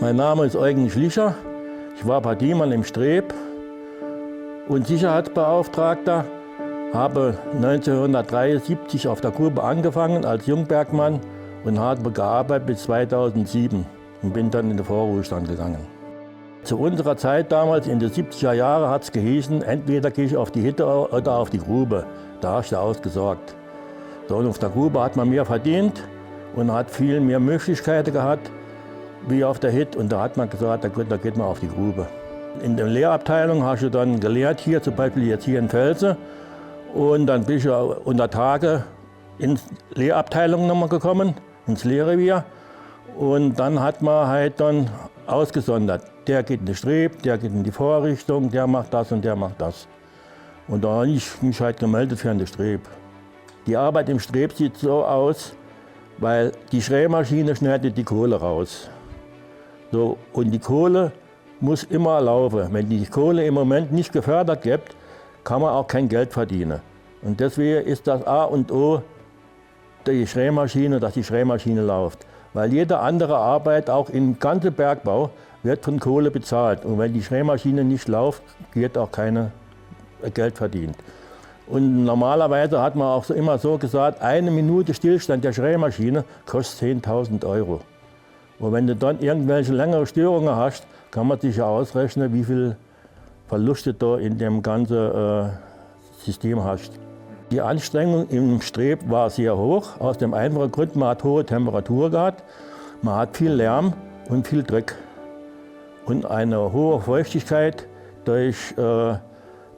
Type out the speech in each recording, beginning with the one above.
Mein Name ist Eugen Schlicher. Ich war Partiemann im Streb und Sicherheitsbeauftragter. Habe 1973 auf der Grube angefangen als Jungbergmann und habe gearbeitet bis 2007 und bin dann in den Vorruhestand gegangen. Zu unserer Zeit damals, in den 70er Jahren, hat es gehießen, entweder gehe ich auf die Hütte oder auf die Grube. Da habe ich da ausgesorgt. So, und auf der Grube hat man mehr verdient und hat viel mehr Möglichkeiten gehabt wie auf der Hütte. Und da hat man gesagt, da geht man auf die Grube. In der Lehrabteilung habe ich dann gelehrt, hier zum Beispiel jetzt hier in Velze. Und dann bin ich unter Tage in die Lehrabteilung nochmal gekommen, ins Lehrrevier. Und dann hat man halt dann ausgesondert. Der geht in den Streb, der geht in die Vorrichtung, der macht das und der macht das. Und da habe ich mich halt gemeldet für den Streb. Die Arbeit im Streb sieht so aus, weil die Schrägmaschine schneidet die Kohle raus. So, und die Kohle muss immer laufen. Wenn die Kohle im Moment nicht gefördert gibt, kann man auch kein Geld verdienen. Und deswegen ist das A und O die Schrägmaschine, dass die Schrägmaschine läuft. Weil jede andere Arbeit, auch im ganzen Bergbau, wird von Kohle bezahlt. Und wenn die Schrägmaschine nicht läuft, wird auch kein Geld verdient. Und normalerweise hat man auch immer so gesagt, 1 Minute Stillstand der Schrägmaschine kostet 10.000 €. Und wenn du dann irgendwelche längere Störungen hast, kann man sich ja ausrechnen, wie viel Verluste du in dem ganzen System hast. Die Anstrengung im Streb war sehr hoch, aus dem einfachen Grund, man hat hohe Temperatur gehabt, man hat viel Lärm und viel Dreck. Und eine hohe Feuchtigkeit durch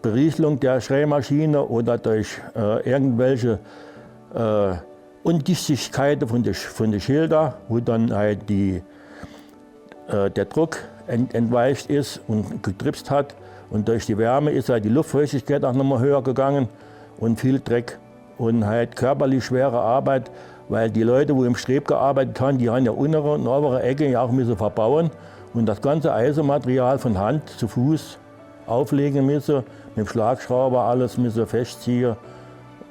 Berieselung der Schrägmaschine oder durch irgendwelche Undichtigkeiten von den Schildern, wo dann halt der Druck entweicht ist und getripst hat. Und durch die Wärme ist halt die Luftfeuchtigkeit auch nochmal höher gegangen und viel Dreck und halt körperlich schwere Arbeit, weil die Leute, die im Streb gearbeitet haben, die haben ja untere und obere Ecke ja auch müssen verbauen und das ganze Eisenmaterial von Hand zu Fuß auflegen müssen, mit dem Schlagschrauber alles müssen festziehen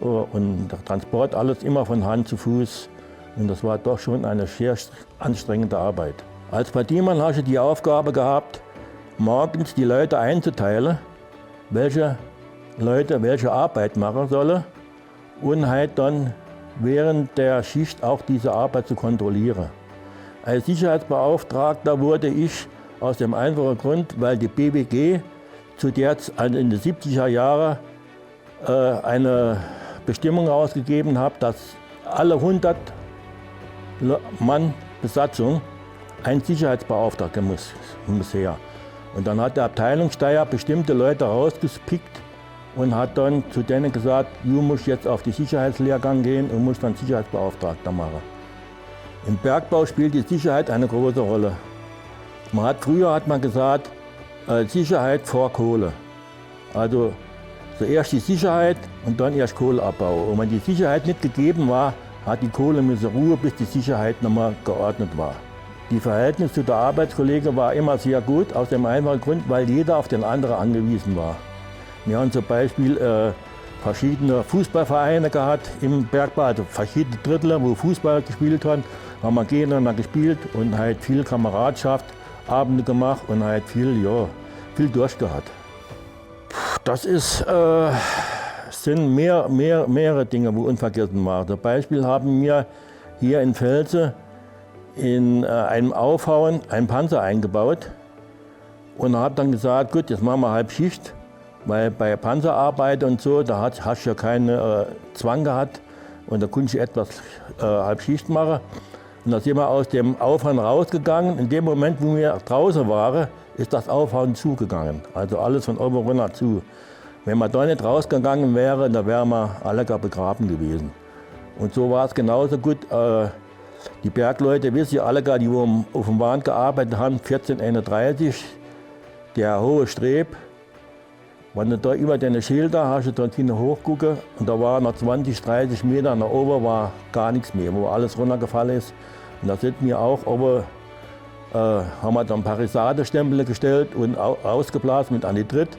und der Transport alles immer von Hand zu Fuß. Und das war doch schon eine sehr anstrengende Arbeit. Als Partiemann habe ich die Aufgabe gehabt, morgens die Leute einzuteilen, welche Leute welche Arbeit machen sollen und halt dann während der Schicht auch diese Arbeit zu kontrollieren. Als Sicherheitsbeauftragter wurde ich aus dem einfachen Grund, weil die BWG zu der in den 70er Jahren eine Bestimmung ausgegeben hat, dass alle 100 Mann Besatzung ein Sicherheitsbeauftragter muss her. Und dann hat der Abteilungssteuer bestimmte Leute rausgepickt und hat dann zu denen gesagt, du musst jetzt auf die Sicherheitslehrgang gehen und musst dann Sicherheitsbeauftragter machen. Im Bergbau spielt die Sicherheit eine große Rolle. Früher hat man gesagt, Sicherheit vor Kohle. Also zuerst die Sicherheit und dann erst Kohleabbau. Und wenn die Sicherheit nicht gegeben war, hat die Kohle müssen Ruhe, bis die Sicherheit nochmal geordnet war. Die Verhältnis zu der Arbeitskollegen war immer sehr gut, aus dem einfachen Grund, weil jeder auf den anderen angewiesen war. Wir haben zum Beispiel verschiedene Fußballvereine gehabt im Bergbau, also verschiedene Drittler, wo Fußball gespielt haben, haben wir gegeneinander gespielt und halt viel Kameradschaft, Abende gemacht und halt viel durchgehabt. Das sind mehrere Dinge, die unvergessen waren. Zum Beispiel haben wir hier in Velze in einem Aufhauen einen Panzer eingebaut und habe dann gesagt, gut, jetzt machen wir Halbschicht, weil bei Panzerarbeit und so, da hast du ja keinen Zwang gehabt und da konnte ich etwas Halbschicht machen. Und da sind wir aus dem Aufhauen rausgegangen. In dem Moment, wo wir draußen waren, ist das Aufhauen zugegangen. Also alles von oben runter zu. Wenn man da nicht rausgegangen wäre, dann wären wir alle begraben gewesen. Und so war es genauso gut. Die Bergleute wissen ja alle, die auf dem Wand gearbeitet haben, 1431, der hohe Streb. Wenn du da über deine Schilder hast, du dort hinten hochgucken und da war nach 20, 30 Metern nach oben war gar nichts mehr, wo alles runtergefallen ist. Und da sind wir auch oben, haben wir dann Parisadestempel gestellt und ausgeblasen mit Anhydrit.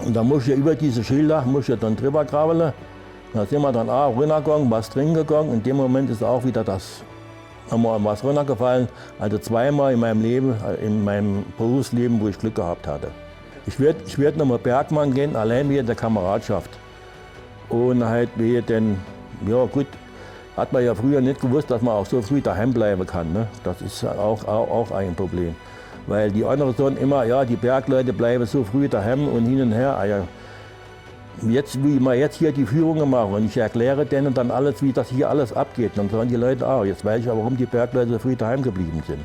Und da musst du über diese Schilder dann drüber krabbeln. Da sind wir dann auch runtergegangen, was drin gegangen. In dem Moment ist auch wieder das nochmal was runtergefallen. Also zweimal in meinem Leben, in meinem Berufsleben, wo ich Glück gehabt hatte. Ich werd nochmal Bergmann gehen, allein wegen der Kameradschaft. Und halt wegen den, ja gut, hat man ja früher nicht gewusst, dass man auch so früh daheim bleiben kann. Ne? Das ist auch ein Problem. Weil die anderen sagen immer, ja, die Bergleute bleiben so früh daheim und hin und her. Also jetzt, wie wir jetzt hier die Führungen machen und ich erkläre denen dann alles, wie das hier alles abgeht, dann sagen die Leute, jetzt weiß ich ja, warum die Bergleute so früh daheim geblieben sind.